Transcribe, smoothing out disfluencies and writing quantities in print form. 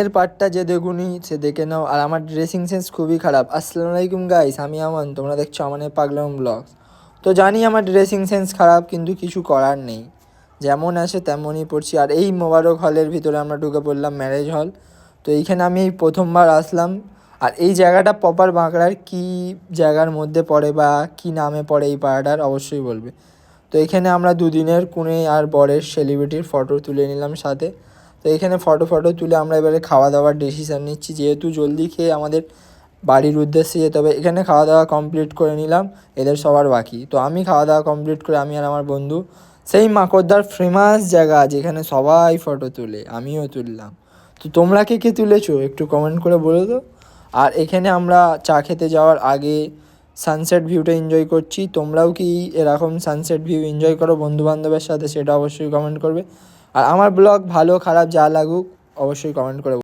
এর পার্টটা যে দেখুনি সে দেখে নাও। আর আমার ড্রেসিং সেন্স খুবই খারাপ। আসসালামু আলাইকুম গাইস, আমি আমান, তোমরা দেখছো আমানের পাগলাম ব্লগস। তো জানি আমার ড্রেসিং সেন্স খারাপ, কিন্তু কিছু করার নেই, যেমন আসে তেমনই পড়ছি। আর এই মোবারক হলের ভিতরে আমরা ঢুকে পড়লাম, ম্যারেজ হল। তো এইখানে আমি এই প্রথমবার আসলাম। আর এই জায়গাটা প্রপার বাঁকড়ার কী জায়গার মধ্যে পড়ে বা কী নামে পড়ে এই পাড়াটার, অবশ্যই বলবে। তো এখানে আমরা দুদিনের কনে আর বরের সেলিব্রিটির ফটো তুলে নিলাম সাথে। তো এখানে ফটো তুলে আমরা এবারে খাওয়া দাওয়ার ডিসিশান নিচ্ছি, যেহেতু জলদি খেয়ে আমাদের বাড়ির উদ্দেশ্যে যেতে হবে। এখানে খাওয়া দাওয়া কমপ্লিট করে নিলাম, এদের সবার বাকি। তো আমি খাওয়া দাওয়া কমপ্লিট করে আমি আর আমার বন্ধু সেই মাকড়দার ফেমাস জায়গা যেখানে সবাই ফটো তোলে, আমিও তুললাম। তো তোমরা কে কে তুলেছো একটু কমেন্ট করে বলে দাও। আর এখানে আমরা চা খেতে যাওয়ার আগে সানসেট ভিউটা এনজয় করছি। তোমরাও কি এরকম সানসেট ভিউ এনজয় করো বন্ধুবান্ধবের সাথে, সেটা অবশ্যই কমেন্ট করবে। আর আমার ব্লগ ভালো খারাপ যা লাগুক অবশ্যই কমেন্ট করে